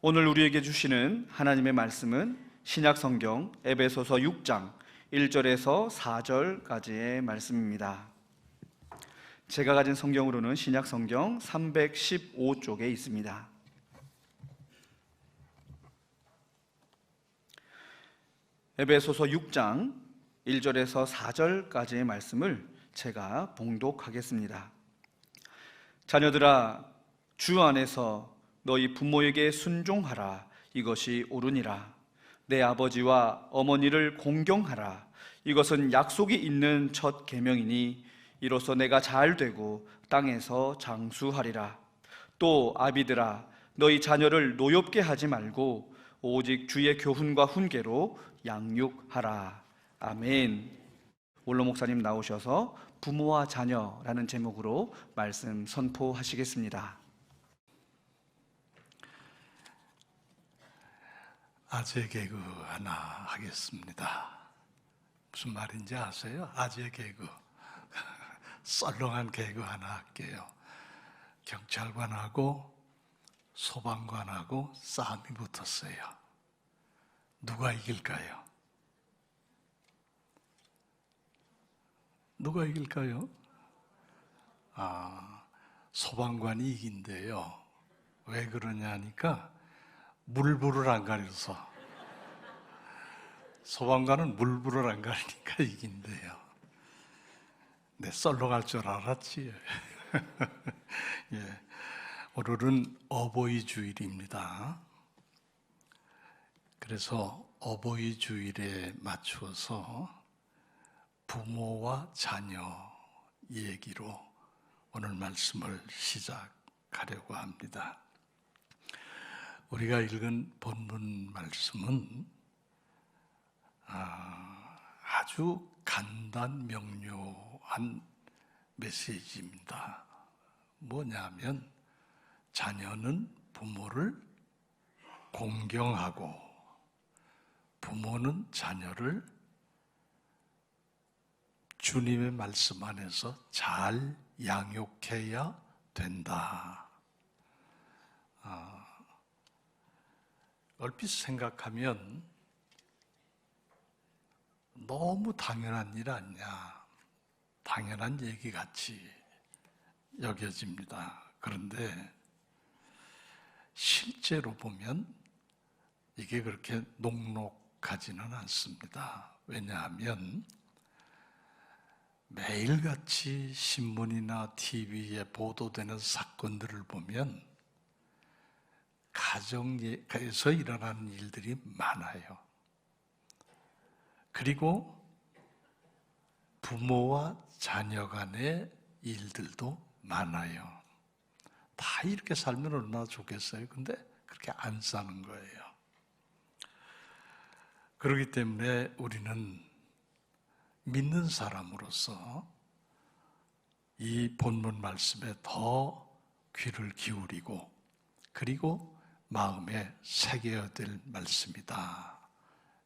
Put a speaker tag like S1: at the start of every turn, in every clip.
S1: 오늘 우리에게 주시는 하나님의 말씀은 신약성경 에베소서 6장 1절에서 4절까지의 말씀입니다. 제가 가진 성경으로는 신약성경 315쪽에 있습니다. 에베소서 6장 1절에서 4절까지의 말씀을 제가 봉독하겠습니다. 자녀들아, 주 안에서 너희 부모에게 순종하라. 이것이 옳으니라. 내 아버지와 어머니를 공경하라. 이것은 약속이 있는 첫 계명이니 이로써 내가 잘 되고 땅에서 장수하리라. 또 아비들아, 너희 자녀를 노엽게 하지 말고 오직 주의 교훈과 훈계로 양육하라. 아멘. 원로 목사님 나오셔서 부모와 자녀라는 제목으로 말씀 선포하시겠습니다.
S2: 아재 개그 하나 하겠습니다. 무슨 말인지 아세요? 아재 개그. 썰렁한 개그 하나 할게요. 경찰관하고 소방관하고 싸움이 붙었어요. 누가 이길까요? 누가 이길까요? 소방관이 이긴대요. 왜 그러냐니까 물불을 안 가려서. 소방관은 물불을 안 가리니까 이긴대요. 내 썰렁할 줄 알았지. 예. 오늘은 어버이 주일입니다. 그래서 어버이 주일에 맞추어서 부모와 자녀 얘기로 오늘 말씀을 시작하려고 합니다. 우리가 읽은 본문 말씀은 아주 간단 명료한 메시지입니다. 뭐냐면 자녀는 부모를 공경하고 부모는 자녀를 주님의 말씀 안에서 잘 양육해야 된다. 얼핏 생각하면 너무 당연한 일 아니냐, 당연한 얘기 같이 여겨집니다. 그런데 실제로 보면 이게 그렇게 녹록하지는 않습니다. 왜냐하면 매일같이 신문이나 TV에 보도되는 사건들을 보면 가정에서 일어나는 일들이 많아요. 그리고 부모와 자녀 간의 일들도 많아요. 다 이렇게 살면 얼마나 좋겠어요. 근데 그렇게 안 사는 거예요. 그렇기 때문에 우리는 믿는 사람으로서 이 본문 말씀에 더 귀를 기울이고 그리고 마음에 새겨야 될 말씀이다.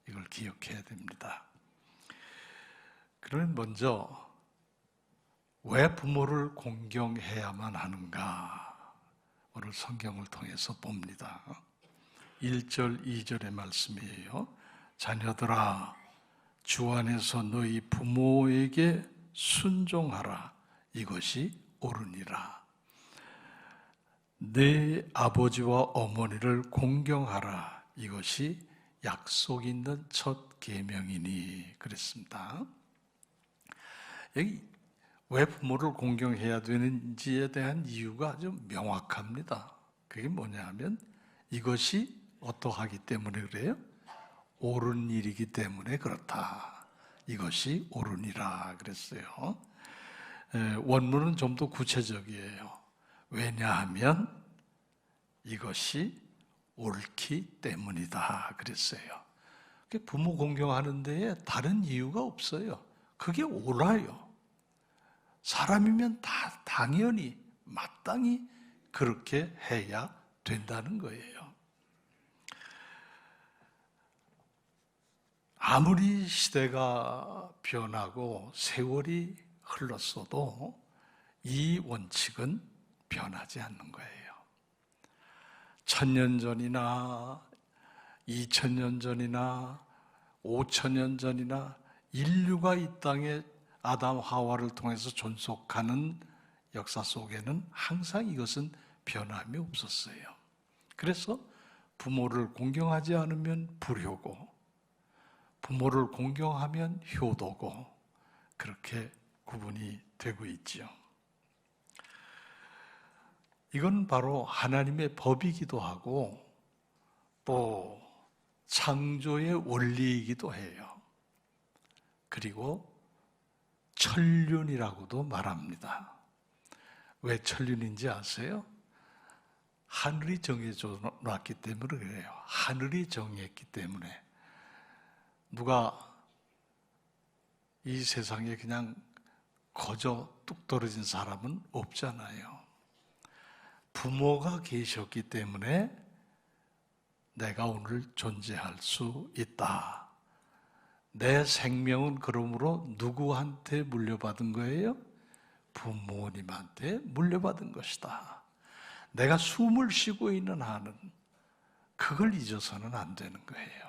S2: 이걸 기억해야 됩니다. 그러면 먼저 왜 부모를 공경해야만 하는가? 오늘 성경을 통해서 봅니다. 1절, 2절의 말씀이에요. 자녀들아, 주 안에서 너희 부모에게 순종하라. 이것이 옳으니라. 내 아버지와 어머니를 공경하라. 이것이 약속 있는 첫 계명이니. 그랬습니다. 여기 왜 부모를 공경해야 되는지에 대한 이유가 아주 명확합니다. 그게 뭐냐면 이것이 어떠하기 때문에 그래요? 옳은 일이기 때문에 그렇다. 이것이 옳으니라 그랬어요. 원문은 좀 더 구체적이에요. 왜냐하면 이것이 옳기 때문이다 그랬어요. 부모 공경하는 데에 다른 이유가 없어요. 그게 옳아요. 사람이면 다 당연히 마땅히 그렇게 해야 된다는 거예요. 아무리 시대가 변하고 세월이 흘렀어도 이 원칙은 변하지 않는 거예요. 1000년 전이나 2000년 전이나 5000년 전이나 인류가 이 땅에 아담 하와를 통해서 존속하는 역사 속에는 항상 이것은 변함이 없었어요. 그래서 부모를 공경하지 않으면 불효고, 부모를 공경하면 효도고, 그렇게 구분이 되고 있지요. 이건 바로 하나님의 법이기도 하고 또 창조의 원리이기도 해요. 그리고 천륜이라고도 말합니다. 왜 천륜인지 아세요? 하늘이 정해져 놨기 때문에 그래요. 하늘이 정했기 때문에. 누가 이 세상에 그냥 거저 뚝 떨어진 사람은 없잖아요. 부모가 계셨기 때문에 내가 오늘 존재할 수 있다. 내 생명은 그러므로 누구한테 물려받은 거예요? 부모님한테 물려받은 것이다. 내가 숨을 쉬고 있는 한은 그걸 잊어서는 안 되는 거예요.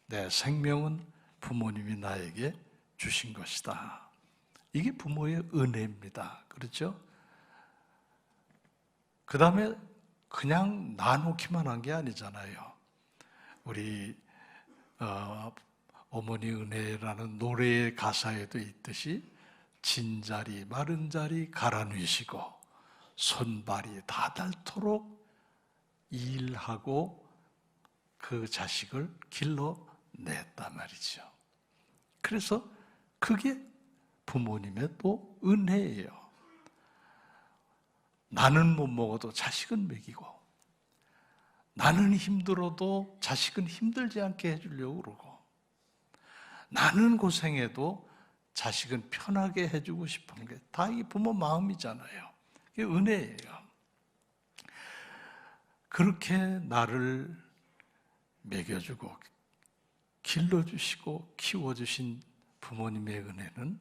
S2: 내 생명은 부모님이 나에게 주신 것이다. 이게 부모의 은혜입니다. 그렇죠? 그 다음에 그냥 나누기만 한 게 아니잖아요. 우리 어머니 은혜라는 노래의 가사에도 있듯이 진자리 마른 자리 갈아 누이시고 손발이 다 닳도록 일하고 그 자식을 길러냈단 말이죠. 그래서 그게 부모님의 또 은혜예요. 나는 못 먹어도 자식은 먹이고, 나는 힘들어도 자식은 힘들지 않게 해주려고 그러고, 나는 고생해도 자식은 편하게 해주고 싶은 게 다 이 부모 마음이잖아요. 이게 은혜예요. 그렇게 나를 먹여주고 길러주시고 키워주신 부모님의 은혜는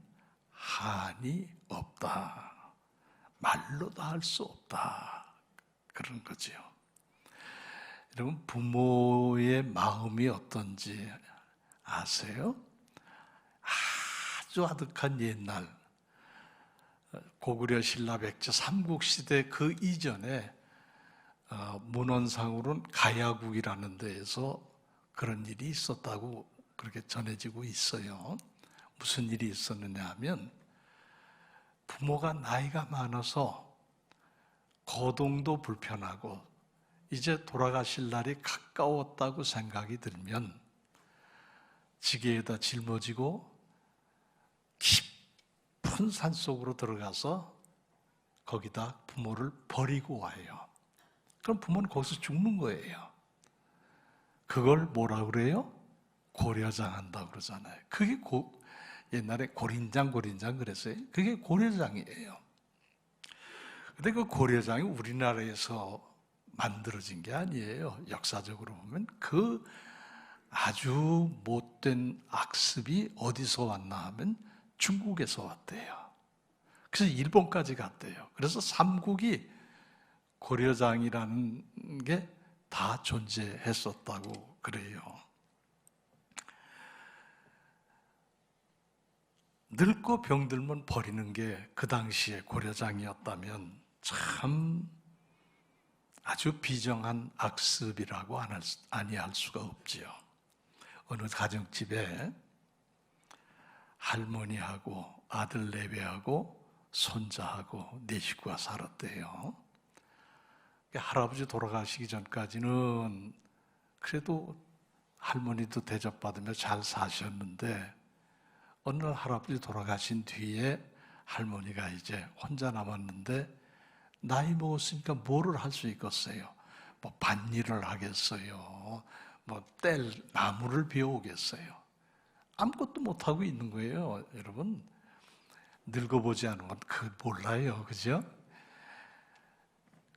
S2: 한이 없다. 말로도 할 수 없다. 그런 거죠. 여러분, 부모의 마음이 어떤지 아세요? 아주 아득한 옛날 고구려 신라 백제 삼국시대 그 이전에 문헌상으로는 가야국이라는 데에서 그런 일이 있었다고 그렇게 전해지고 있어요. 무슨 일이 있었느냐 하면 부모가 나이가 많아서 거동도 불편하고 이제 돌아가실 날이 가까웠다고 생각이 들면 지게에다 짊어지고 깊은 산속으로 들어가서 거기다 부모를 버리고 와요. 그럼 부모는 거기서 죽는 거예요. 그걸 뭐라 그래요? 고려장한다고 그러잖아요. 그게 옛날에 고린장 그랬어요. 그게 고려장이에요. 근데 그 고려장이 우리나라에서 만들어진 게 아니에요. 역사적으로 보면 그 아주 못된 악습이 어디서 왔나 하면 중국에서 왔대요. 그래서 일본까지 갔대요. 그래서 삼국이 고려장이라는 게 다 존재했었다고 그래요. 늙고 병들면 버리는 게 그 당시에 고려장이었다면 참 아주 비정한 악습이라고 아니할 수가 없지요. 어느 가정집에 할머니하고 아들 4배하고 손자하고 4식구가 살았대요. 할아버지 돌아가시기 전까지는 그래도 할머니도 대접받으며 잘 사셨는데 어느 날 할아버지 돌아가신 뒤에 할머니가 이제 혼자 남았는데 나이 먹었으니까 뭐를 할 수 있겠어요? 뭐 밭일을 하겠어요? 뭐 뗄 나무를 베어오겠어요? 아무것도 못하고 있는 거예요. 여러분, 늙어보지 않은 건 몰라요. 그죠?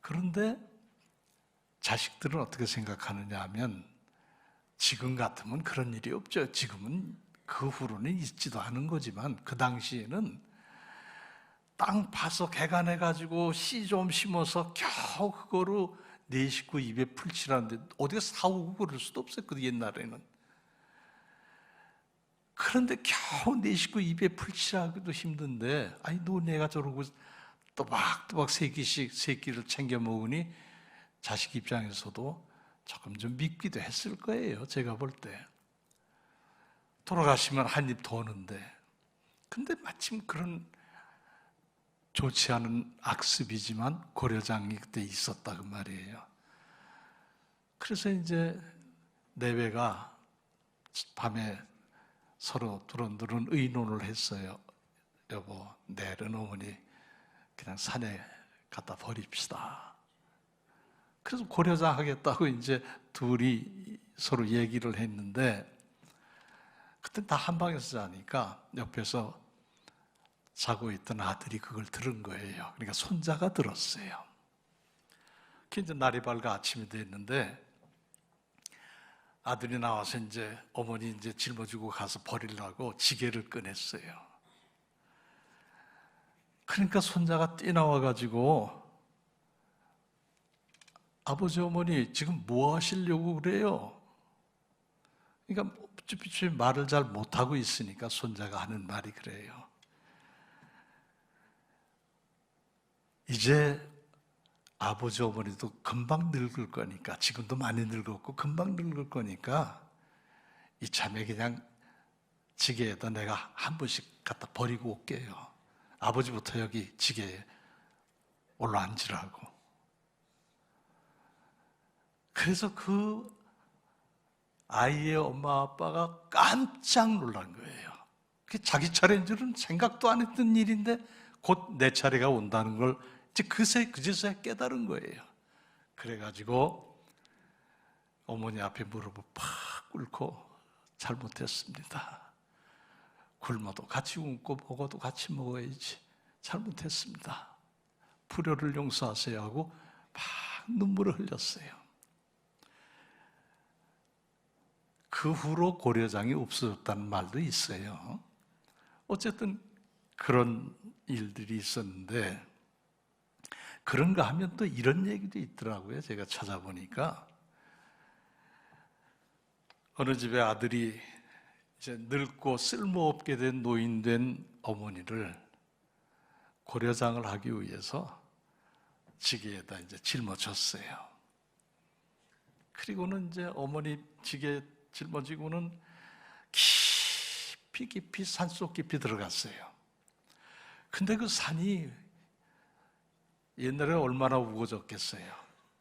S2: 그런데 자식들은 어떻게 생각하느냐 하면 지금 같으면 그런 일이 없죠. 지금은 그 후로는 있지도 않은 거지만 그 당시에는 땅 파서 개간해가지고 씨 좀 심어서 겨우 그거로 네 식구 입에 풀칠하는데 어디가 사오고 그럴 수도 없어요. 그 옛날에는. 그런데 겨우 네 식구 입에 풀칠하기도 힘든데, 아니 너네가 저러고 또박또박 세 끼씩 세 끼를 챙겨 먹으니 자식 입장에서도 조금 좀 밉기도 했을 거예요. 제가 볼 때. 돌아가시면 한 입 더 오는데, 근데 마침 그런 좋지 않은 악습이지만 고려장이 그때 있었다 그 말이에요. 그래서 이제 내외가 밤에 서로 두런두런 의논을 했어요. 여보, 내일은 어머니 그냥 산에 갖다 버립시다. 그래서 고려장 하겠다고 이제 둘이 서로 얘기를 했는데, 그때 다 한 방에서 자니까 옆에서 자고 있던 아들이 그걸 들은 거예요. 그러니까 손자가 들었어요. 그 이제 날이 밝아 아침이 됐는데 아들이 나와서 이제 어머니 이제 짊어지고 가서 버리려고 지게를 꺼냈어요. 그러니까 손자가 뛰나와가지고 아버지 어머니 지금 뭐 하시려고 그래요? 그러니까 쭈삐쭈삐 말을 잘 못하고 있으니까 손자가 하는 말이 그래요. 이제 아버지 어머니도 금방 늙을 거니까, 지금도 많이 늙었고 금방 늙을 거니까 이 자매 그냥 지게에다 내가 한 번씩 갖다 버리고 올게요. 아버지부터 여기 지게에 올라앉으라고. 그래서 그 아이의 엄마 아빠가 깜짝 놀란 거예요. 그게 자기 차례인 줄은 생각도 안 했던 일인데 곧 내 차례가 온다는 걸 이제 그제서야 깨달은 거예요. 그래가지고 어머니 앞에 무릎을 팍 꿇고 잘못했습니다. 굶어도 같이 굶고 먹어도 같이 먹어야지. 잘못했습니다. 불효를 용서하세요 하고 막 눈물을 흘렸어요. 그 후로 고려장이 없어졌다는 말도 있어요. 어쨌든 그런 일들이 있었는데, 그런가 하면 또 이런 얘기도 있더라고요. 제가 찾아보니까 어느 집에 아들이 이제 늙고 쓸모없게 된 노인된 어머니를 고려장을 하기 위해서 지게에다 이제 짊어졌어요. 그리고는 이제 어머니 지게 짊어지고는 깊이 산속 깊이 들어갔어요. 근데 그 산이 옛날에 얼마나 우거졌겠어요.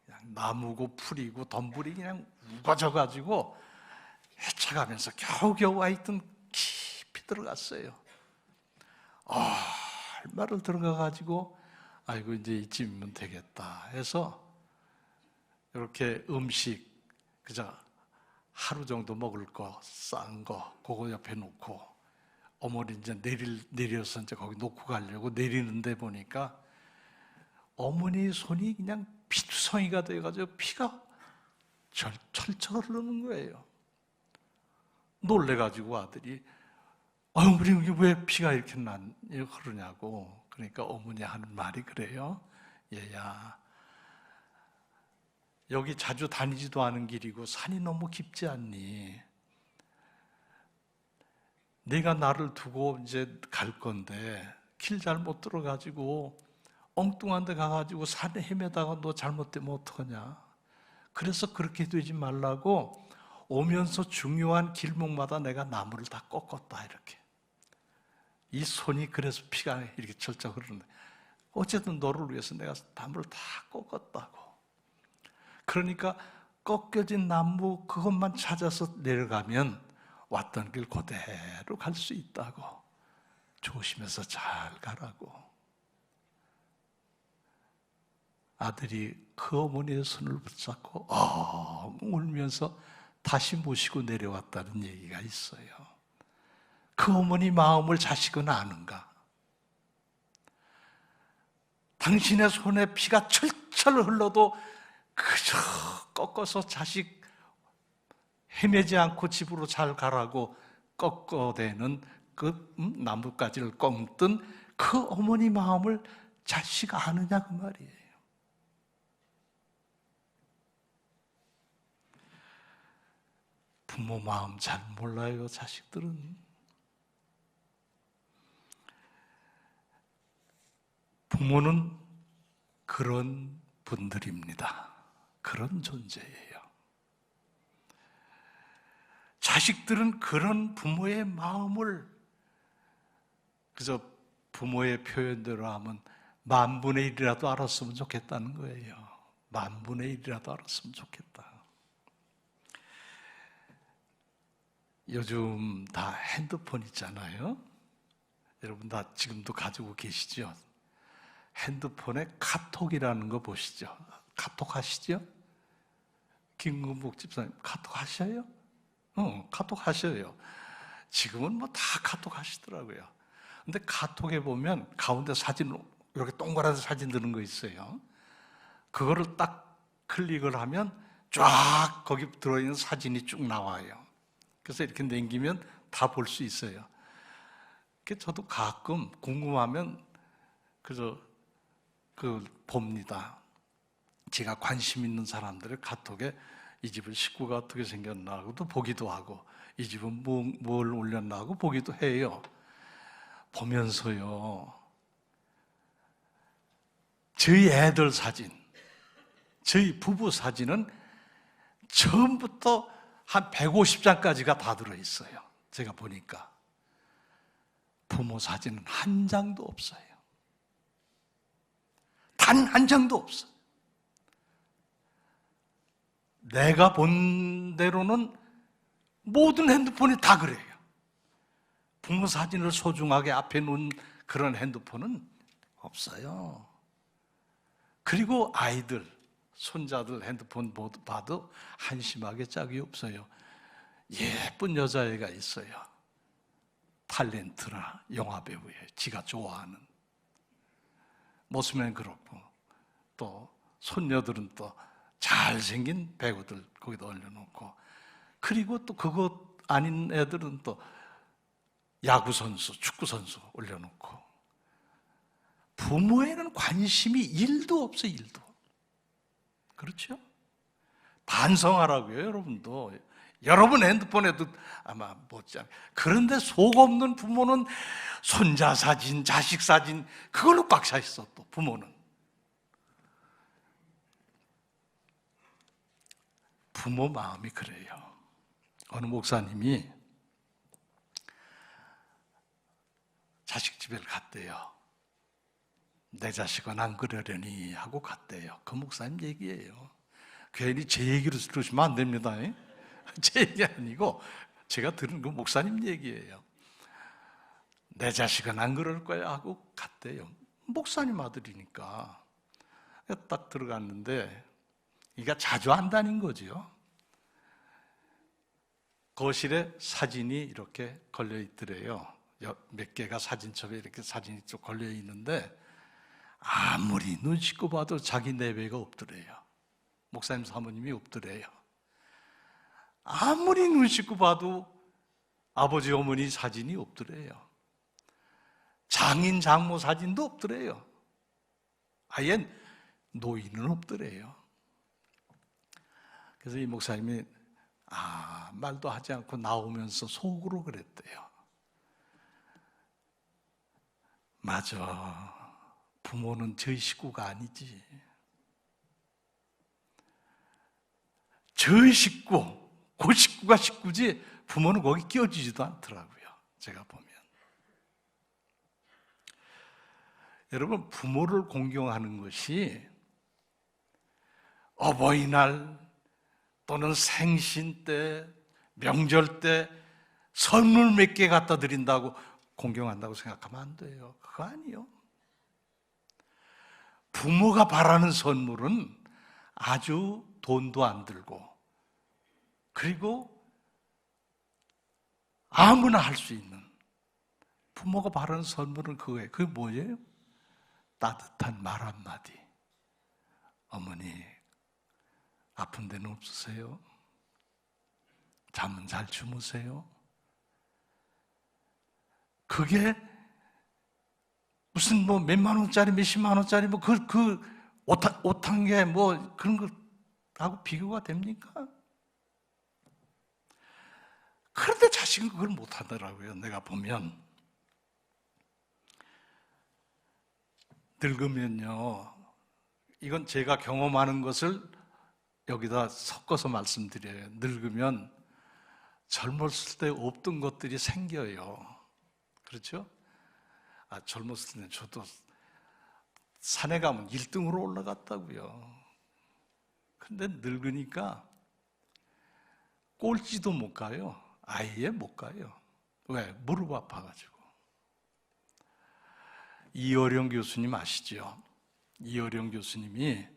S2: 그냥 나무고 풀이고 덤불이 그냥 우거져가지고 헤쳐가면서 겨우겨우 하여튼 깊이 들어갔어요. 얼마를 들어가가지고 아이고 이제 이쯤이면 되겠다 해서 이렇게 음식 그저 하루 정도 먹을 거 싼 거 그거 옆에 놓고 어머니 이제 내려서 이제 거기 놓고 가려고 내리는데 보니까 어머니 손이 그냥 피투성이가 돼가지고 피가 철철 흐르는 거예요. 놀래가지고 아들이 어머니 왜 피가 이렇게 흐르냐고. 그러니까 어머니 하는 말이 그래요. 얘야, 여기 자주 다니지도 않은 길이고 산이 너무 깊지 않니? 네가 나를 두고 이제 갈 건데 길 잘못 들어가지고 엉뚱한 데 가가지고 산에 헤매다가 너 잘못되면 어떡하냐? 그래서 그렇게 되지 말라고 오면서 중요한 길목마다 내가 나무를 다 꺾었다 이렇게. 이 손이 그래서 피가 이렇게 철철 흐르는데 어쨌든 너를 위해서 내가 나무를 다 꺾었다고. 그러니까 꺾여진 나무 그것만 찾아서 내려가면 왔던 길 그대로 갈 수 있다고. 조심해서 잘 가라고. 아들이 그 어머니의 손을 붙잡고 울면서 다시 모시고 내려왔다는 얘기가 있어요. 그 어머니 마음을 자식은 아는가? 당신의 손에 피가 철철 흘러도 그저 꺾어서 자식 헤매지 않고 집으로 잘 가라고 꺾어대는 그 나뭇가지를 꺾던 그 어머니 마음을 자식 아느냐 그 말이에요. 부모 마음 잘 몰라요, 자식들은. 부모는 그런 분들입니다. 그런 존재예요. 자식들은 그런 부모의 마음을 그저 부모의 표현대로 하면 10,000분의 1이라도 알았으면 좋겠다는 거예요. 10,000분의 1이라도 알았으면 좋겠다. 요즘 다 핸드폰 있잖아요. 여러분 다 지금도 가지고 계시죠? 핸드폰에 카톡이라는 거 보시죠? 카톡 하시죠? 김금복 집사님 카톡 하셔요? 카톡 하셔요. 지금은 뭐 다 카톡 하시더라고요. 근데 카톡에 보면 가운데 사진, 이렇게 동그란 사진 드는 거 있어요. 그거를 딱 클릭을 하면 쫙 거기 들어있는 사진이 쭉 나와요. 그래서 이렇게 넘기면 다 볼 수 있어요. 저도 가끔 궁금하면 그저 봅니다. 제가 관심 있는 사람들의 카톡에 이 집은 식구가 어떻게 생겼나 하고도 보기도 하고, 이 집은 뭘 올렸나 하고 보기도 해요. 보면서요, 저희 애들 사진, 저희 부부 사진은 처음부터 한 150장까지가 다 들어있어요. 제가 보니까 부모 사진은 한 장도 없어요. 단 한 장도 없어요. 내가 본 대로는 모든 핸드폰이 다 그래요. 부모 사진을 소중하게 앞에 놓은 그런 핸드폰은 없어요. 그리고 아이들, 손자들 핸드폰 봐도 한심하게 짝이 없어요. 예쁜 여자애가 있어요. 탤런트나 영화배우예요. 지가 좋아하는. 모습은 그렇고, 또 손녀들은 또 잘생긴 배우들 거기다 올려놓고, 그리고 또 그것 아닌 애들은 또 야구선수, 축구선수 올려놓고. 부모에는 관심이 1도 없어요. 1도. 그렇죠? 반성하라고요. 여러분도. 여러분 핸드폰에도 아마 못지않게. 그런데 속 없는 부모는 손자 사진, 자식 사진 그걸로 꽉 차 있어. 또 부모는. 부모 마음이 그래요. 어느 목사님이 자식 집에 갔대요. 내 자식은 안 그러려니 하고 갔대요. 그 목사님 얘기예요. 괜히 제 얘기로 들으시면 안 됩니다. 제 얘기 아니고 제가 들은 그 목사님 얘기예요. 내 자식은 안 그럴 거야 하고 갔대요. 목사님 아들이니까. 딱 들어갔는데 이가 자주 안 다닌 거죠. 거실에 사진이 이렇게 걸려 있더래요. 몇 개가 사진첩에 이렇게 사진이 쭉 걸려 있는데 아무리 눈 씻고 봐도 자기 내외가 없더래요. 목사님 사모님이 없더래요. 아무리 눈 씻고 봐도 아버지 어머니 사진이 없더래요. 장인 장모 사진도 없더래요. 아예 노인은 없더래요. 그래서 이 목사님이 말도 하지 않고 나오면서 속으로 그랬대요. 맞아. 부모는 저희 식구가 아니지. 저희 식구, 그 식구가 식구지 부모는 거기 끼워지지도 않더라고요. 제가 보면. 여러분, 부모를 공경하는 것이 어버이날 또는 생신 때, 명절 때 선물 몇 개 갖다 드린다고 공경한다고 생각하면 안 돼요. 그거 아니에요. 부모가 바라는 선물은 아주 돈도 안 들고, 그리고 아무나 할 수 있는, 부모가 바라는 선물은 그거예요. 그게 뭐예요? 따뜻한 말 한마디. 어머니, 아픈 데는 없으세요? 잠은 잘 주무세요? 그게 무슨 뭐 몇만 원짜리, 몇십만 원짜리 뭐 옷 한 개 뭐 그런 거 하고 비교가 됩니까? 그런데 자식은 그걸 못하더라고요. 내가 보면 늙으면요, 이건 제가 경험하는 것을 여기다 섞어서 말씀드려요. 늙으면 젊었을 때 없던 것들이 생겨요. 그렇죠? 젊었을 때는 저도 산에 가면 1등으로 올라갔다고요. 근데 늙으니까 꼴찌도 못 가요. 아예 못 가요. 왜? 무릎 아파가지고. 이어령 교수님 아시죠? 이어령 교수님이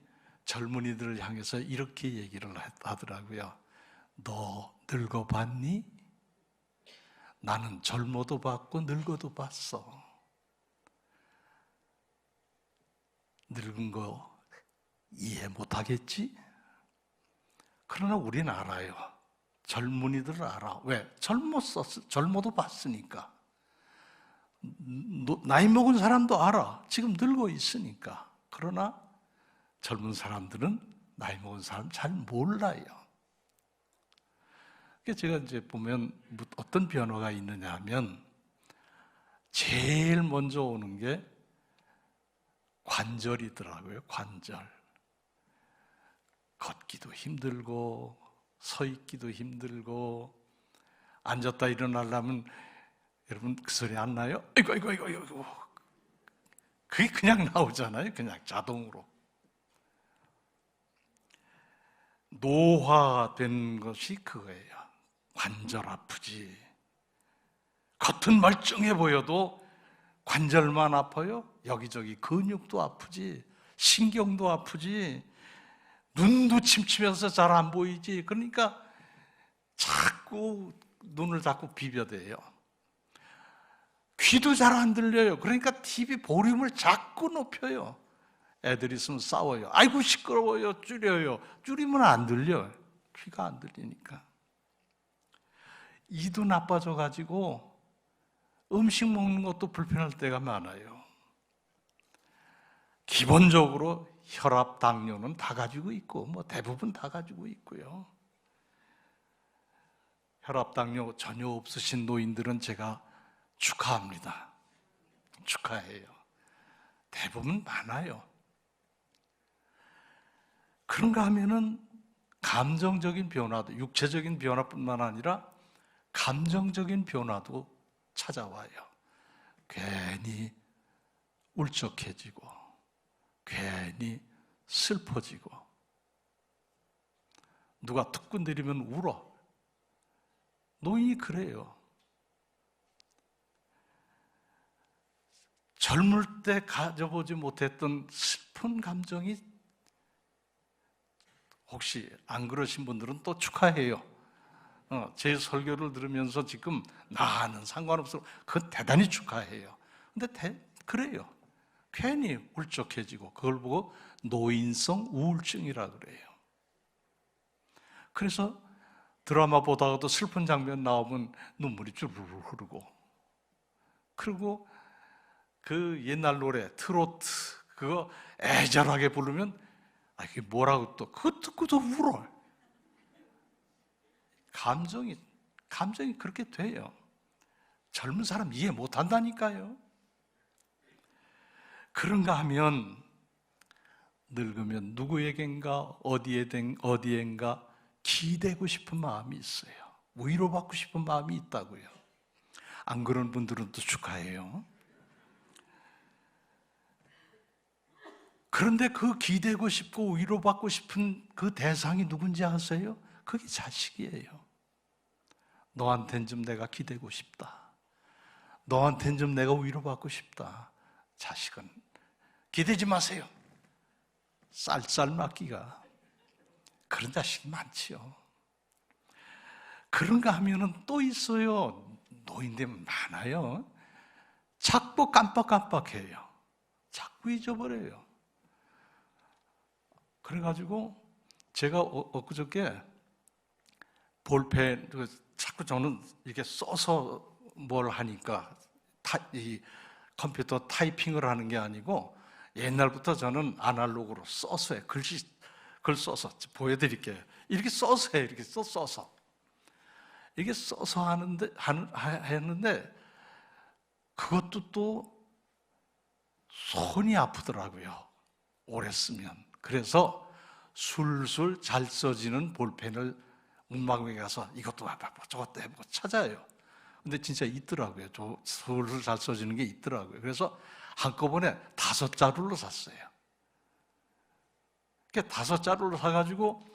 S2: 젊은이들을 향해서 이렇게 얘기를 하더라고요. 너 늙어봤니? 나는 젊어도 봤고 늙어도 봤어. 늙은 거 이해 못하겠지? 그러나 우리는 알아요. 젊은이들은 알아. 왜? 젊어도 봤으니까. 나이 먹은 사람도 알아. 지금 늙어 있으니까. 그러나 젊은 사람들은 나이 먹은 사람 잘 몰라요. 그러니까 제가 이제 보면 어떤 변화가 있느냐 하면 제일 먼저 오는 게 관절이더라고요. 관절. 걷기도 힘들고 서 있기도 힘들고 앉았다 일어나려면 여러분 그 소리 안 나요? 아이고 아이고 아이고 아이고. 그게 그냥 나오잖아요. 그냥 자동으로. 노화된 것이 그거예요. 관절 아프지. 겉은 멀쩡해 보여도 관절만 아파요? 여기저기 근육도 아프지. 신경도 아프지. 눈도 침침해서 잘 안 보이지. 그러니까 자꾸 눈을 자꾸 비벼대요. 귀도 잘 안 들려요. 그러니까 TV 볼륨을 자꾸 높여요. 애들 있으면 싸워요. 아이고 시끄러워요. 줄여요. 줄이면 안 들려요. 귀가 안 들리니까. 이도 나빠져 가지고 음식 먹는 것도 불편할 때가 많아요. 기본적으로 혈압, 당뇨는 다 가지고 있고 뭐 대부분 다 가지고 있고요. 혈압, 당뇨 전혀 없으신 노인들은 제가 축하합니다. 축하해요. 대부분 많아요. 그런가 하면은 감정적인 변화도, 육체적인 변화뿐만 아니라 감정적인 변화도 찾아와요. 괜히 울적해지고 괜히 슬퍼지고 누가 툭 건드리면 울어. 노인이 그래요. 젊을 때 가져보지 못했던 슬픈 감정이 혹시 안 그러신 분들은 또 축하해요. 제 설교를 들으면서 지금 나는 상관없어. 그건 대단히 축하해요. 근데 그래요. 괜히 울적해지고 그걸 보고 노인성 우울증이라 그래요. 그래서 드라마 보다가도 슬픈 장면 나오면 눈물이 쭈르르 흐르고, 그리고 그 옛날 노래 트로트 그거 애절하게 부르면 이게 뭐라고 또 그거 듣고도 울어. 감정이 그렇게 돼요. 젊은 사람 이해 못 한다니까요. 그런가 하면 늙으면 누구에겐가 어디엔가 기대고 싶은 마음이 있어요. 위로받고 싶은 마음이 있다고요. 안 그런 분들은 또 축하해요. 그런데 그 기대고 싶고 위로받고 싶은 그 대상이 누군지 아세요? 그게 자식이에요. 너한텐 좀 내가 기대고 싶다. 너한텐 좀 내가 위로받고 싶다. 자식은 기대지 마세요. 쌀쌀 맞기가. 그런 자식이 많지요. 그런가 하면은 또 있어요. 노인들 많아요. 자꾸 깜빡깜빡해요. 자꾸 잊어버려요. 그래가지고 제가 엊그저께 볼펜, 자꾸 저는 이렇게 써서 뭘 하니까 이 컴퓨터 타이핑을 하는 게 아니고 옛날부터 저는 아날로그로 써서 해요. 글 써서 보여드릴게요. 이렇게 써서 해요. 이렇게 써서. 이게 써서 했는데 그것도 또 손이 아프더라고요. 오래 쓰면. 그래서 술술 잘 써지는 볼펜을 문방구에 가서 이것도 해보고 저것도 해보고 찾아요. 근데 진짜 있더라고요. 술술 잘 써지는 게 있더라고요. 그래서 한꺼번에 5자루를 샀어요. 5자루를 사가지고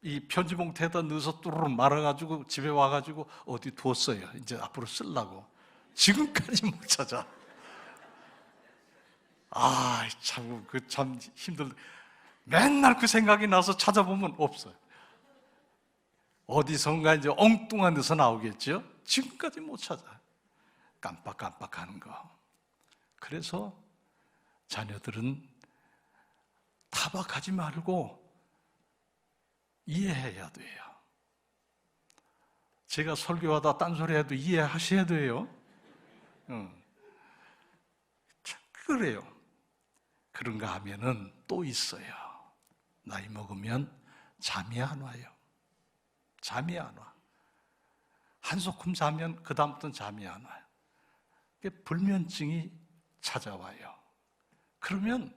S2: 이 편지 봉투에다 넣어서 뚜루루 말아가지고 집에 와가지고 어디 뒀어요. 이제 앞으로 쓰려고. 지금까지 못 찾아. 참 힘들다. 맨날 그 생각이 나서 찾아보면 없어요. 어디선가 이제 엉뚱한 데서 나오겠죠? 지금까지 못 찾아. 깜빡깜빡하는 거. 그래서 자녀들은 타박하지 말고 이해해야 돼요. 제가 설교하다 딴소리 해도 이해하셔야 돼요. 그래요. 그런가 하면은 또 있어요. 나이 먹으면 잠이 안 와요. 잠이 안 와. 한소큼 자면 그 다음부터는 잠이 안 와요. 불면증이 찾아와요. 그러면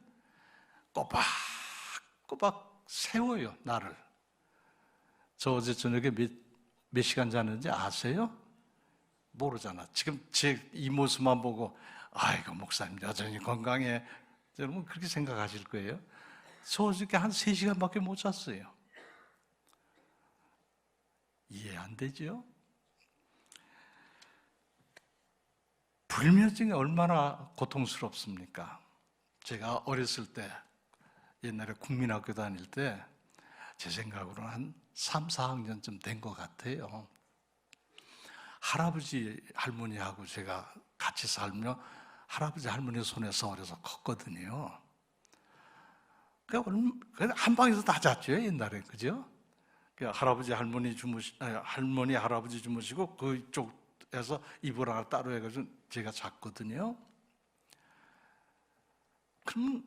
S2: 꼬박꼬박 세워요, 나를. 저 어제 저녁에 몇 시간 잤는지 아세요? 모르잖아. 지금 제 이 모습만 보고 아이고 목사님 여전히 건강해. 여러분 그렇게 생각하실 거예요. 저 어저께 한 3시간밖에 못 잤어요. 이해 안 되죠? 불면증이 얼마나 고통스럽습니까? 제가 어렸을 때 옛날에 국민학교 다닐 때 제 생각으로는 한 3, 4학년쯤 된 것 같아요. 할아버지 할머니하고 제가 같이 살며 할아버지 할머니 손에서 어려서 컸거든요. 그러니까 한 방에서 다 잤죠, 옛날에. 그죠? 할아버지 할머니 할머니 할아버지 주무시고 그쪽에서 이불 하나 따로 해가지고 제가 잤거든요. 그럼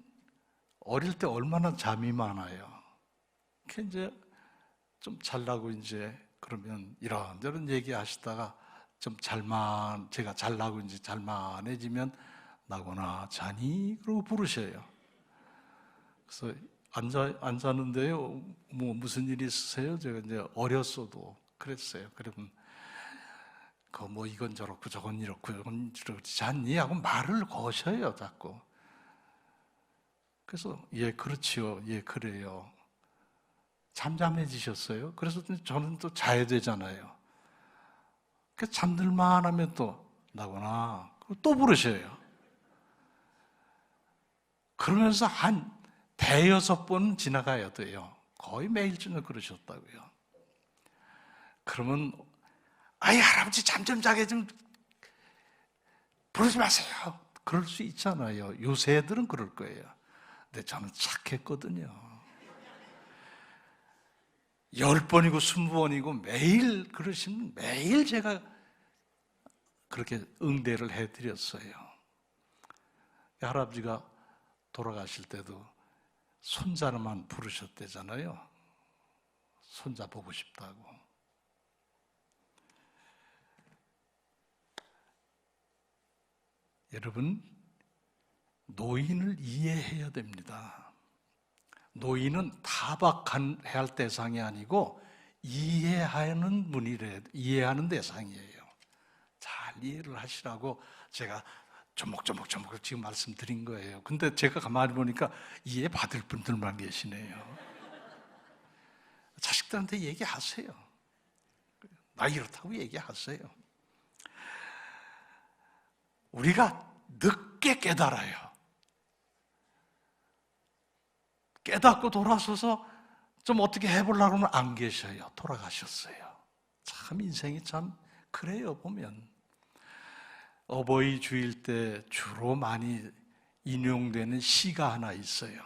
S2: 어릴 때 얼마나 잠이 많아요. 그 이제 좀 잘라고 이제 그러면 이런저런 얘기하시다가 좀 제가 잘나고 이제 잘만해지면 나거나 자니? 그러고 부르셔요. 그래서 안 자는데요. 뭐 무슨 일이 있으세요? 제가 이제 어렸어도 그랬어요. 그러면 뭐 이건 저렇고 저건 이렇고 저건 저렇지 잤니? 하고 말을 거셔요, 자꾸. 그래서 예, 그렇지요. 예, 그래요. 잠잠해지셨어요. 그래서 저는 또 자야 되잖아요. 잠들만 하면 또 나거나 또 부르셔요. 그러면서 한 5-6번 지나가야 돼요. 거의 매일쯤 그러셨다고요. 그러면 할아버지 잠 좀 자게 좀 부르지 마세요. 그럴 수 있잖아요. 요새 애들은 그럴 거예요. 근데 저는 착했거든요. 10번이고 20번이고 매일 그러시면 매일 제가 그렇게 응대를 해드렸어요. 할아버지가 돌아가실 때도 손자만 부르셨대잖아요. 손자 보고 싶다고. 여러분, 노인을 이해해야 됩니다. 노인은 타박해야 할 대상이 아니고 이해하는 이해하는 대상이에요. 잘 이해를 하시라고 제가 조목조목 지금 말씀드린 거예요. 근데 제가 가만히 보니까 이해 받을 분들만 계시네요. 자식들한테 얘기하세요. 나 이렇다고 얘기하세요. 우리가 늦게 깨달아요. 깨닫고 돌아서서 좀 어떻게 해보려고 하면 안 계셔요. 돌아가셨어요. 참 인생이 참 그래요, 보면. 어버이 주일 때 주로 많이 인용되는 시가 하나 있어요.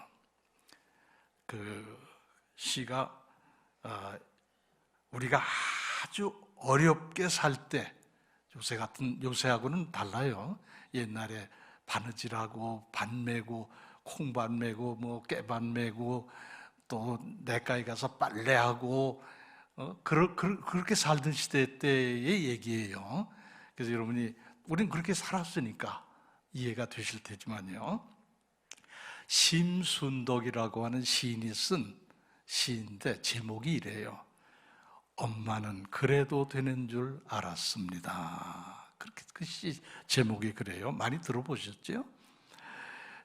S2: 그 시가 우리가 아주 어렵게 살 때, 요새하고는 달라요. 옛날에 바느질하고 밭 메고 콩밭 메고 뭐 깨밭 메고 또 내과에 가서 빨래하고 그렇게 살던 시대 때의 얘기예요. 그래서 여러분이 우린 그렇게 살았으니까 이해가 되실 테지만요. 심순덕이라고 하는 시인이 쓴 시인데 제목이 이래요. 엄마는 그래도 되는 줄 알았습니다. 그렇게 그 시 제목이 그래요. 많이 들어보셨죠?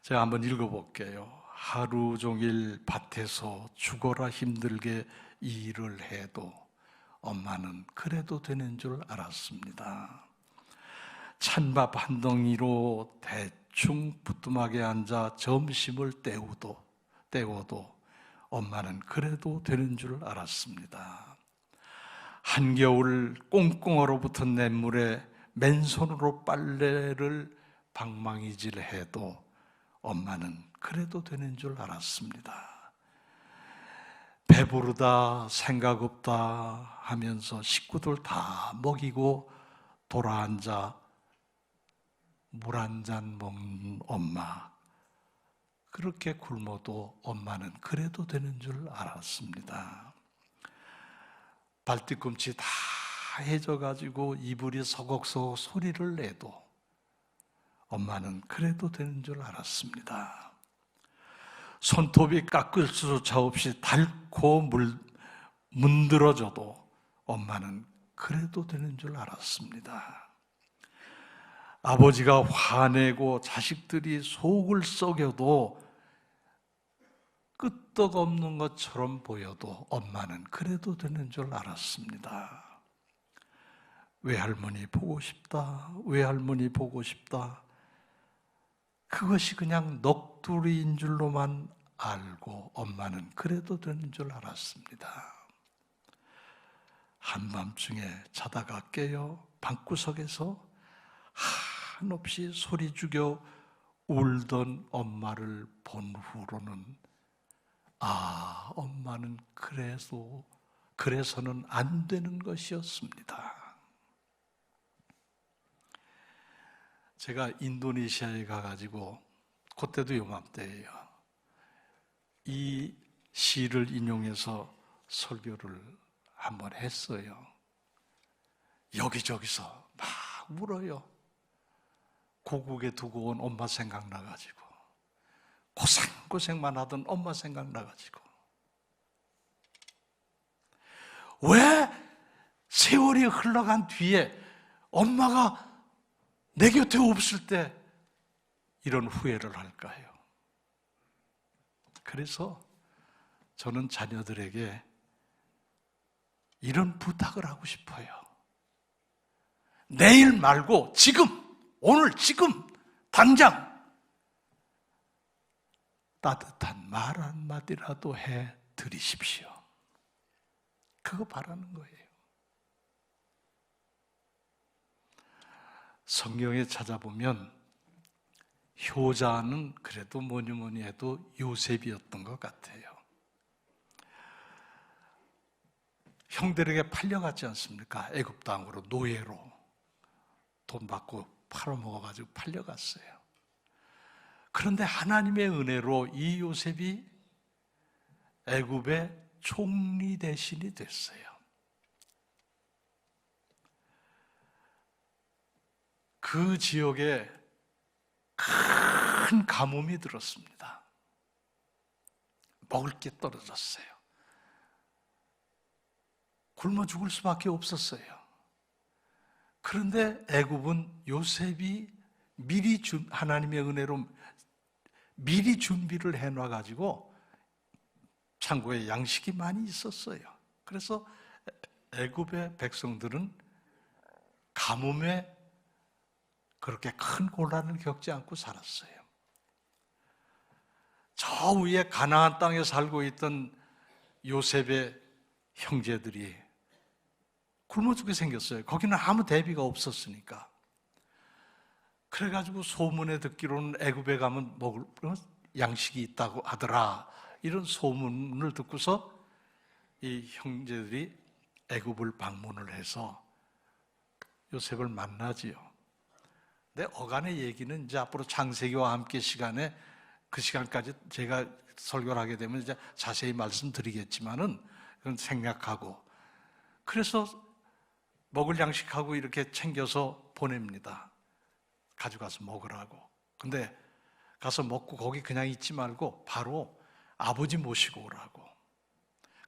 S2: 제가 한번 읽어볼게요. 하루 종일 밭에서 죽어라 힘들게 일을 해도 엄마는 그래도 되는 줄 알았습니다. 찬밥 한 덩이로 대충 부뚜막에 앉아 점심을 때워도 엄마는 그래도 되는 줄 알았습니다. 한겨울 꽁꽁 얼어붙은 냇물에 맨손으로 빨래를 방망이질해도 엄마는 그래도 되는 줄 알았습니다. 배부르다 생각 없다 하면서 식구들 다 먹이고 돌아앉아 물 한 잔 먹는 엄마, 그렇게 굶어도 엄마는 그래도 되는 줄 알았습니다. 발뒤꿈치 다 해져가지고 이불이 서걱서걱 소리를 내도 엄마는 그래도 되는 줄 알았습니다. 손톱이 깎을 수조차 없이 닳고 문드러져도 엄마는 그래도 되는 줄 알았습니다. 아버지가 화내고 자식들이 속을 썩여도 끄떡없는 것처럼 보여도 엄마는 그래도 되는 줄 알았습니다. 외할머니 보고 싶다, 외할머니 보고 싶다. 그것이 그냥 넋두리인 줄로만 알고 엄마는 그래도 되는 줄 알았습니다. 한밤중에 자다가 깨어 방구석에서 한없이 소리 죽여 울던 엄마를 본 후로는 엄마는 그래서는 안 되는 것이었습니다. 제가 인도네시아에 가가지고 그때도 요맘때예요. 이 시를 인용해서 설교를 한번 했어요. 여기저기서 막 울어요. 고국에 두고 온 엄마 생각나가지고, 고생만 하던 엄마 생각나가지고, 왜 세월이 흘러간 뒤에 엄마가 내 곁에 없을 때 이런 후회를 할까요? 그래서 저는 자녀들에게 이런 부탁을 하고 싶어요. 내일 말고 지금, 오늘 지금 당장 따뜻한 말 한마디라도 해 드리십시오. 그거 바라는 거예요. 성경에 찾아보면 효자는 그래도 뭐니 해도 요셉이었던 것 같아요. 형들에게 팔려갔지 않습니까? 애굽 땅으로 노예로 돈 받고 팔아먹어가지고 팔려갔어요. 그런데 하나님의 은혜로 이 요셉이 애굽의 총리 대신이 됐어요. 그 지역에 큰 가뭄이 들었습니다. 먹을 게 떨어졌어요. 굶어 죽을 수밖에 없었어요. 그런데 애굽은 요셉이 하나님의 은혜로 미리 준비를 해놔가지고 창고에 양식이 많이 있었어요. 그래서 애굽의 백성들은 가뭄에 그렇게 큰 곤란을 겪지 않고 살았어요. 저 위에 가나안 땅에 살고 있던 요셉의 형제들이 굶어 죽게 생겼어요. 거기는 아무 대비가 없었으니까. 그래가지고 소문에 듣기로는 애굽에 가면 먹을 양식이 있다고 하더라. 이런 소문을 듣고서 이 형제들이 애굽을 방문을 해서 요셉을 만나지요. 근데 어간의 얘기는 이제 앞으로 창세기와 함께 시간에 그 시간까지 제가 설교를 하게 되면 이제 자세히 말씀드리겠지만은 그건 생략하고 그래서 먹을 양식하고 이렇게 챙겨서 보냅니다. 가져가서 먹으라고. 근데 가서 먹고 거기 그냥 있지 말고 바로 아버지 모시고 오라고.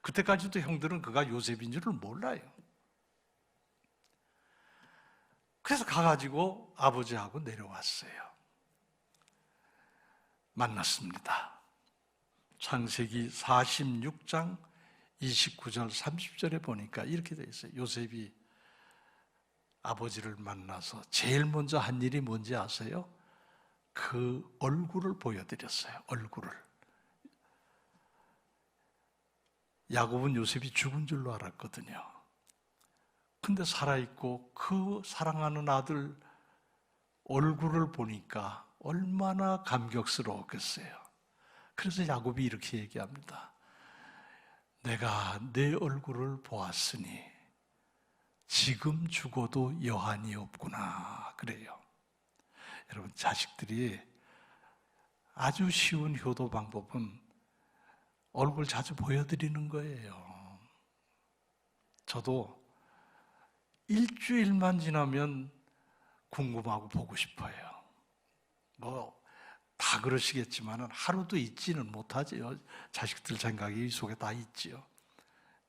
S2: 그때까지도 형들은 그가 요셉인 줄을 몰라요. 그래서 가가지고 아버지하고 내려왔어요. 만났습니다. 창세기 46장 29절 30절에 보니까 이렇게 되어 있어요. 요셉이 아버지를 만나서 제일 먼저 한 일이 뭔지 아세요? 그 얼굴을 보여드렸어요. 얼굴을. 야곱은 요셉이 죽은 줄로 알았거든요. 근데 살아있고 그 사랑하는 아들 얼굴을 보니까 얼마나 감격스러웠겠어요. 그래서 야곱이 이렇게 얘기합니다. 내가 내 얼굴을 보았으니 지금 죽어도 여한이 없구나. 그래요. 여러분, 자식들이 아주 쉬운 효도 방법은 얼굴 자주 보여드리는 거예요. 저도 일주일만 지나면 궁금하고 보고 싶어요. 다 그러시겠지만 하루도 있지는 못하지요. 자식들 생각이 이 속에 다 있지요.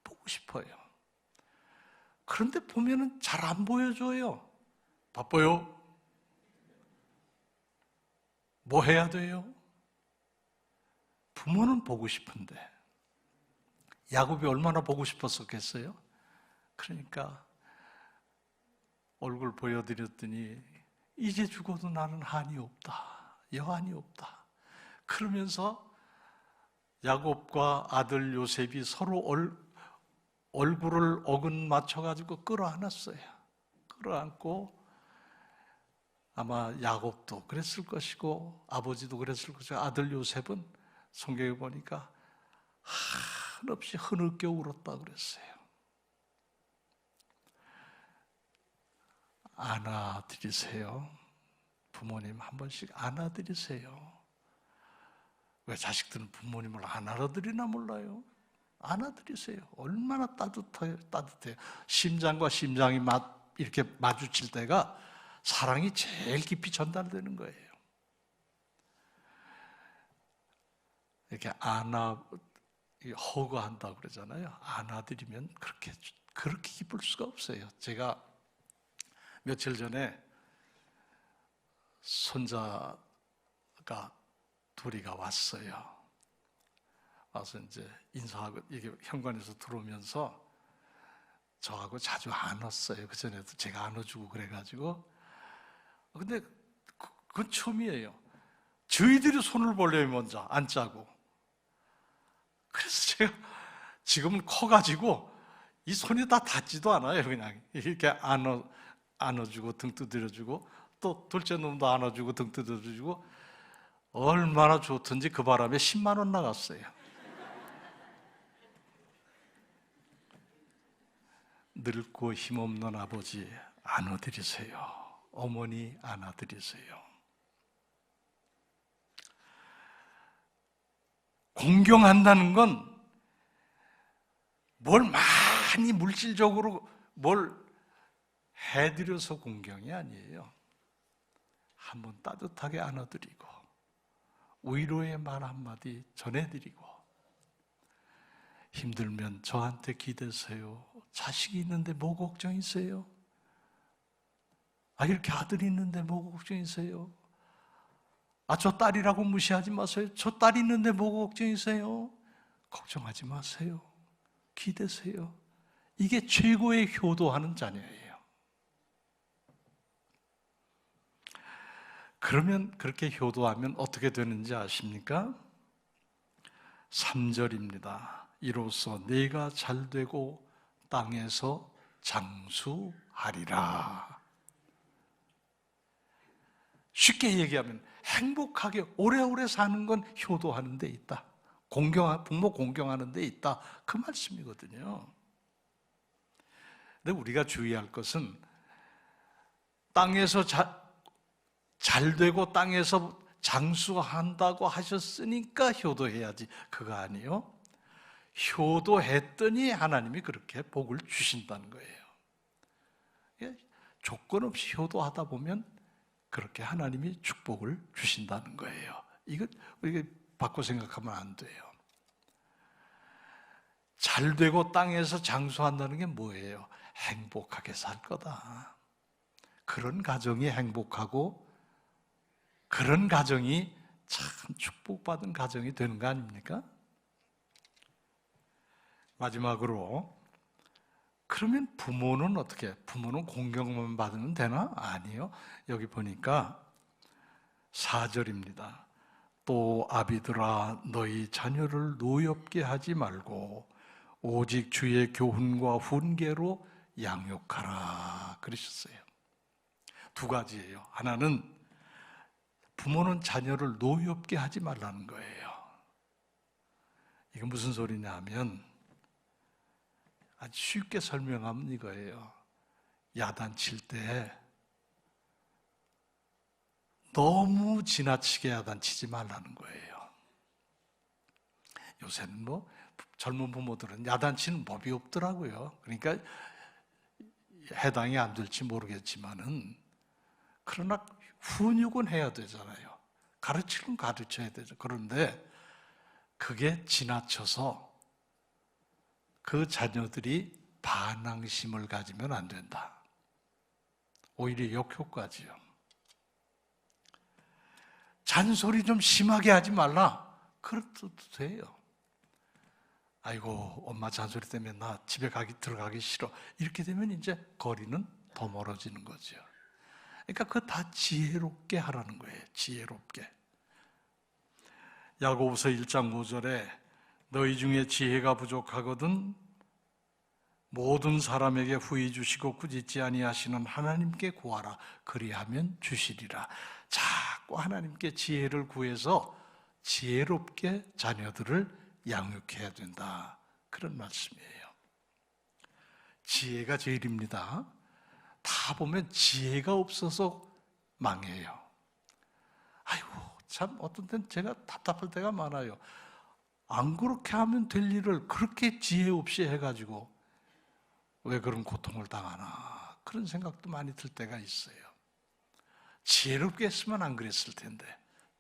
S2: 보고 싶어요. 그런데 보면은 잘 안 보여줘요. 바빠요? 뭐 해야 돼요? 부모는 보고 싶은데 야곱이 얼마나 보고 싶었었겠어요? 그러니까 얼굴 보여드렸더니 이제 죽어도 나는 한이 없다. 여한이 없다. 그러면서 야곱과 아들 요셉이 서로 얼굴을 어근 맞춰가지고 끌어안았어요. 끌어안고 아마 야곱도 그랬을 것이고 아버지도 그랬을 것이고 아들 요셉은 성경에 보니까 한없이 흐느껴 울었다 그랬어요. 안아드리세요. 부모님 한 번씩 안아드리세요. 왜 자식들은 부모님을 안 알아들이나 몰라요? 안아드리세요. 얼마나 따뜻해요. 심장과 심장이 이렇게 마주칠 때가 사랑이 제일 깊이 전달되는 거예요. 이렇게 허그한다고 그러잖아요. 안아드리면 그렇게 기쁠 수가 없어요. 제가 며칠 전에 손자가 둘이가 왔어요. 와서 이제 인사하고 이게 현관에서 들어오면서 저하고 자주 안았어요. 그 전에도 제가 안아주고 그래가지고. 근데 그건 처음이에요. 저희들이 손을 벌려요, 먼저 안자고. 그래서 제가 지금은 커가지고 이 손이 다 닿지도 않아요. 그냥 이렇게 안아주고 등 두드려주고 또 둘째 놈도 안아주고 등 두드려주고 얼마나 좋던지 그 바람에 10만 원 나갔어요. 늙고 힘없는 아버지 안아드리세요. 어머니 안아드리세요. 공경한다는 건 뭘 많이 물질적으로 뭘 해드려서 공경이 아니에요. 한번 따뜻하게 안아드리고 위로의 말 한마디 전해드리고 힘들면 저한테 기대세요. 자식이 있는데 뭐 걱정이세요? 이렇게 아들이 있는데 뭐 걱정이세요? 저 딸이라고 무시하지 마세요. 저 딸 있는데 뭐 걱정이세요? 걱정하지 마세요. 기대세요. 이게 최고의 효도하는 자녀예요. 그러면 그렇게 효도하면 어떻게 되는지 아십니까? 3절입니다. 이로써 내가 잘되고 땅에서 장수하리라. 쉽게 얘기하면 행복하게 오래오래 사는 건 효도하는 데 있다. 부모 공경하는 데 있다. 그 말씀이거든요. 근데 우리가 주의할 것은 땅에서 잘되고 땅에서 장수한다고 하셨으니까 효도해야지. 그거 아니에요. 효도했더니 하나님이 그렇게 복을 주신다는 거예요. 조건 없이 효도하다 보면 그렇게 하나님이 축복을 주신다는 거예요. 이거 우리가 바꿔 생각하면 안 돼요. 잘 되고 땅에서 장수한다는 게 뭐예요? 행복하게 살 거다. 그런 가정이 행복하고 그런 가정이 참 축복받은 가정이 되는 거 아닙니까? 마지막으로, 그러면 부모는 어떻게? 부모는 공경만 받으면 되나? 아니요. 여기 보니까 4절입니다. 또 아비들아 너희 자녀를 노엽게 하지 말고 오직 주의 교훈과 훈계로 양육하라 그러셨어요. 두 가지예요. 하나는 부모는 자녀를 노엽게 하지 말라는 거예요. 이게 무슨 소리냐 하면 아주 쉽게 설명하면 이거예요. 야단칠 때 너무 지나치게 야단치지 말라는 거예요. 요새는 뭐 젊은 부모들은 야단치는 법이 없더라고요. 그러니까 해당이 안 될지 모르겠지만은 그러나 훈육은 해야 되잖아요. 가르치는 가르쳐야 되죠. 그런데 그게 지나쳐서 그 자녀들이 반항심을 가지면 안 된다. 오히려 역효과지요. 잔소리 좀 심하게 하지 말라. 그래도 돼요. 아이고 엄마 잔소리 때문에 나 집에 들어가기 싫어. 이렇게 되면 이제 거리는 더 멀어지는 거죠. 그러니까 그거 다 지혜롭게 하라는 거예요. 지혜롭게. 야고보서 1장 5절에 너희 중에 지혜가 부족하거든 모든 사람에게 후히 주시고 꾸짖지 아니하시는 하나님께 구하라. 그리하면 주시리라. 자꾸 하나님께 지혜를 구해서 지혜롭게 자녀들을 양육해야 된다. 그런 말씀이에요. 지혜가 제일입니다. 다 보면 지혜가 없어서 망해요. 아이고 참 어떤 때는 제가 답답할 때가 많아요. 안 그렇게 하면 될 일을 그렇게 지혜 없이 해가지고 왜 그런 고통을 당하나 그런 생각도 많이 들 때가 있어요. 지혜롭게 했으면 안 그랬을 텐데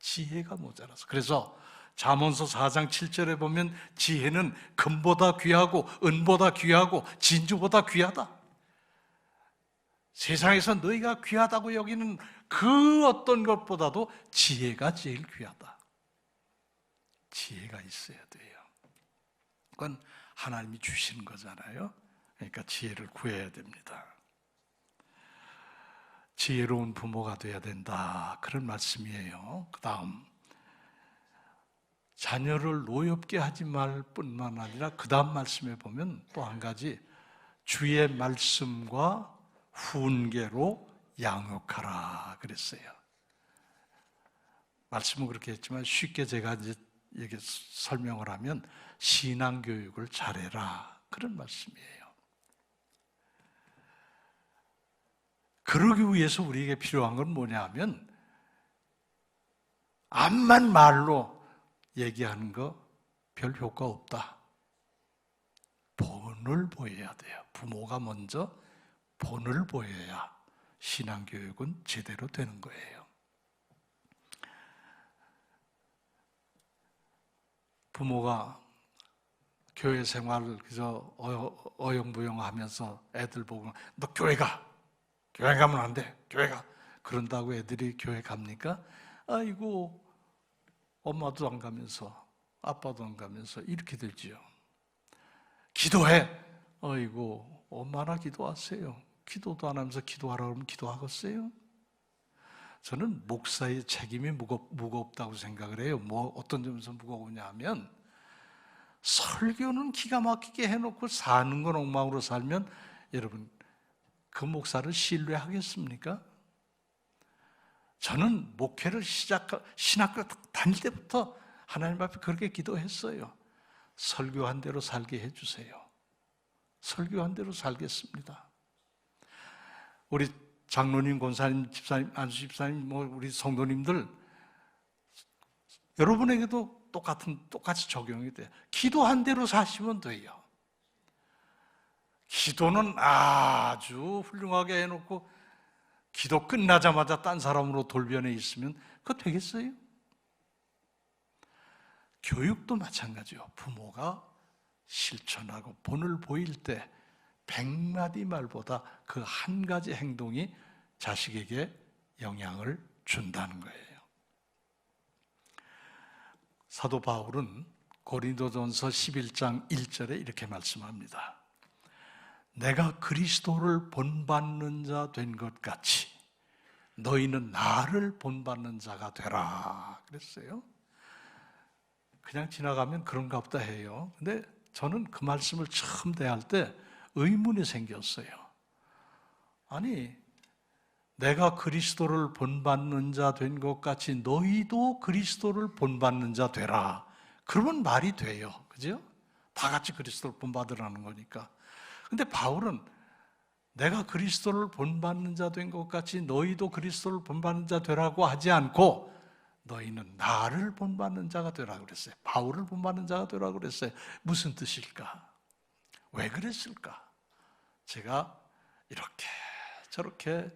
S2: 지혜가 모자라서. 그래서 잠언서 4장 7절에 보면 지혜는 금보다 귀하고 은보다 귀하고 진주보다 귀하다. 세상에서 너희가 귀하다고 여기는 그 어떤 것보다도 지혜가 제일 귀하다. 지혜가 있어야 돼요. 그건 하나님이 주시는 거잖아요. 그러니까 지혜를 구해야 됩니다. 지혜로운 부모가 돼야 된다. 그런 말씀이에요. 그 다음 자녀를 노엽게 하지 말 뿐만 아니라 그 다음 말씀에 보면 또 한 가지 주의 말씀과 훈계로 양육하라 그랬어요. 말씀은 그렇게 했지만 쉽게 제가 이제 이렇게 설명을 하면 신앙교육을 잘해라 그런 말씀이에요. 그러기 위해서 우리에게 필요한 건 뭐냐 하면 암만 말로 얘기하는 거 별 효과 없다. 본을 보여야 돼요. 부모가 먼저 본을 보여야 신앙교육은 제대로 되는 거예요. 부모가 교회 생활을 그저 어영부영하면서 애들 보고 너 교회 가! 교회 가면 안 돼! 교회 가! 그런다고 애들이 교회 갑니까? 아이고 엄마도 안 가면서 아빠도 안 가면서 이렇게 되지요. 기도해! 아이고 얼마나 기도하세요? 기도도 안 하면서 기도하라 그러면 기도하겠어요? 저는 목사의 책임이 무겁다고 생각을 해요. 뭐 어떤 점에서 무거우냐 하면 설교는 기가 막히게 해놓고 사는 건 엉망으로 살면 여러분 그 목사를 신뢰하겠습니까? 저는 목회를 신학교 다닐 때부터 하나님 앞에 그렇게 기도했어요. 설교한 대로 살게 해주세요. 설교한 대로 살겠습니다. 우리 장로님, 권사님, 집사님, 안수 집사님, 우리 성도님들 여러분에게도 똑같이 적용이 돼요. 기도한 대로 사시면 돼요. 기도는 아주 훌륭하게 해놓고 기도 끝나자마자 딴 사람으로 돌변해 있으면 그거 되겠어요? 교육도 마찬가지요. 부모가 실천하고 본을 보일 때 100마디 말보다 그 한 가지 행동이 자식에게 영향을 준다는 거예요. 사도 바울은 고린도전서 11장 1절에 이렇게 말씀합니다. 내가 그리스도를 본받는 자 된 것 같이 너희는 나를 본받는 자가 되라 그랬어요. 그냥 지나가면 그런가 보다 해요. 근데 저는 그 말씀을 처음 대할 때 의문이 생겼어요. 아니, 내가 그리스도를 본받는 자 된 것 같이 너희도 그리스도를 본받는 자 되라. 그러면 말이 돼요. 그죠? 다 같이 그리스도를 본받으라는 거니까. 근데 바울은 내가 그리스도를 본받는 자 된 것 같이 너희도 그리스도를 본받는 자 되라고 하지 않고 너희는 나를 본받는 자가 되라고 그랬어요. 바울을 본받는 자가 되라고 그랬어요. 무슨 뜻일까? 왜 그랬을까? 제가 이렇게 저렇게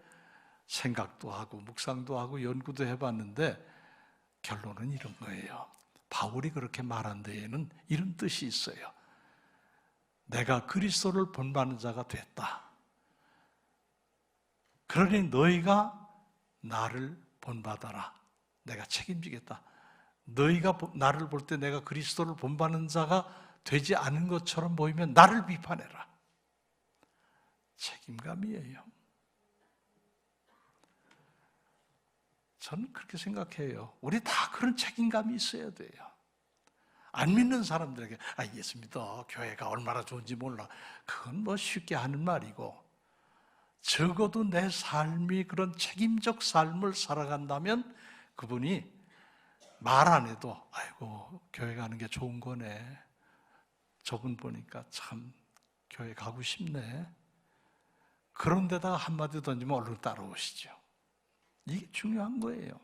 S2: 생각도 하고 묵상도 하고 연구도 해봤는데 결론은 이런 거예요. 바울이 그렇게 말한 데에는 이런 뜻이 있어요. 내가 그리스도를 본받는 자가 됐다. 그러니 너희가 나를 본받아라. 내가 책임지겠다. 너희가 나를 볼 때 내가 그리스도를 본받는 자가 되지 않은 것처럼 보이면 나를 비판해라. 책임감이에요. 저는 그렇게 생각해요. 우리 다 그런 책임감이 있어야 돼요. 안 믿는 사람들에게 예수 믿어, 교회가 얼마나 좋은지 몰라. 그건 뭐 쉽게 하는 말이고, 적어도 내 삶이 그런 책임적 삶을 살아간다면 그분이 말 안 해도 아이고 교회 가는 게 좋은 거네, 저분 보니까 참 교회 가고 싶네, 그런 데다가 한마디 던지면 얼른 따라오시죠. 이게 중요한 거예요.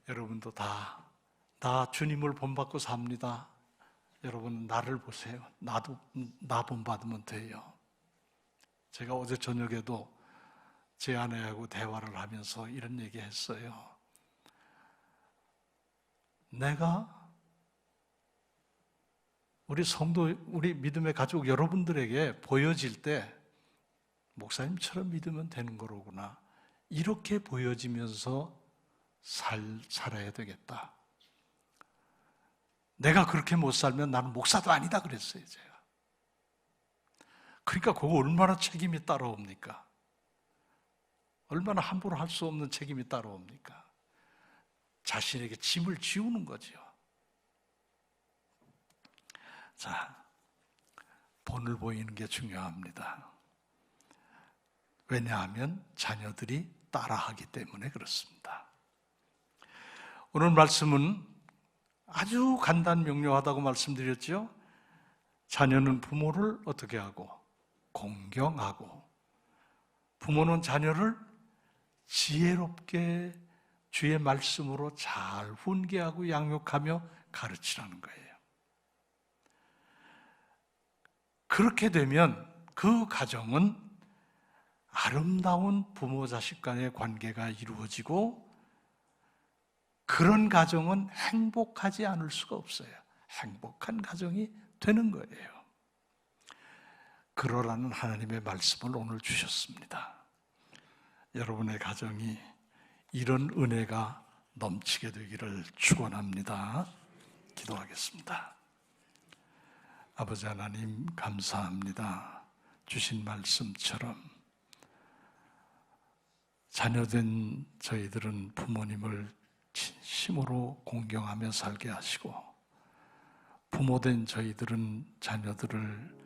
S2: 여러분도 다 주님을 본받고 삽니다. 여러분 나를 보세요. 나도 나 본받으면 돼요. 제가 어제 저녁에도 제 아내하고 대화를 하면서 이런 얘기 했어요. 내가 우리 성도, 우리 믿음의 가족 여러분들에게 보여질 때 목사님처럼 믿으면 되는 거로구나, 이렇게 보여지면서 살아야 되겠다. 내가 그렇게 못 살면 나는 목사도 아니다 그랬어요, 제가. 그러니까 그거 얼마나 책임이 따라옵니까? 얼마나 함부로 할 수 없는 책임이 따라옵니까? 자신에게 짐을 지우는 거죠. 자, 본을 보이는 게 중요합니다. 왜냐하면 자녀들이 따라하기 때문에 그렇습니다. 오늘 말씀은 아주 간단 명료하다고 말씀드렸죠. 자녀는 부모를 어떻게 하고? 공경하고, 부모는 자녀를 지혜롭게 주의 말씀으로 잘 훈계하고 양육하며 가르치라는 거예요. 그렇게 되면 그 가정은 아름다운 부모 자식 간의 관계가 이루어지고, 그런 가정은 행복하지 않을 수가 없어요. 행복한 가정이 되는 거예요. 그러라는 하나님의 말씀을 오늘 주셨습니다. 여러분의 가정이 이런 은혜가 넘치게 되기를 축원합니다. 기도하겠습니다. 아버지 하나님 감사합니다. 주신 말씀처럼 자녀된 저희들은 부모님을 진심으로 공경하며 살게 하시고, 부모된 저희들은 자녀들을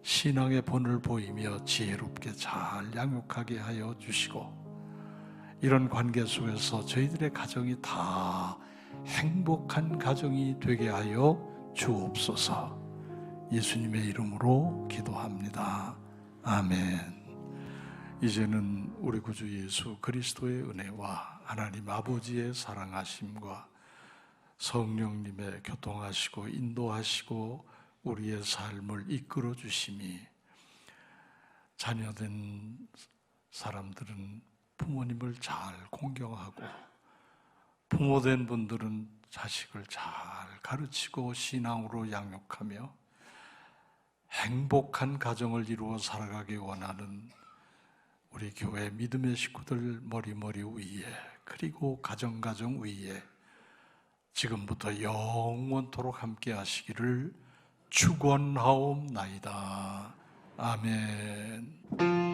S2: 신앙의 본을 보이며 지혜롭게 잘 양육하게 하여 주시고, 이런 관계 속에서 저희들의 가정이 다 행복한 가정이 되게 하여 주옵소서. 예수님의 이름으로 기도합니다. 아멘. 이제는 우리 구주 예수 그리스도의 은혜와 하나님 아버지의 사랑하심과 성령님의 교통하시고 인도하시고 우리의 삶을 이끌어 주심이, 자녀된 사람들은 부모님을 잘 공경하고 부모된 분들은 자식을 잘 가르치고 신앙으로 양육하며 행복한 가정을 이루어 살아가기 원하는 우리 교회 믿음의 식구들 머리머리 위에, 그리고 가정 위에 지금부터 영원토록 함께 하시기를 축원하옵나이다. 아멘.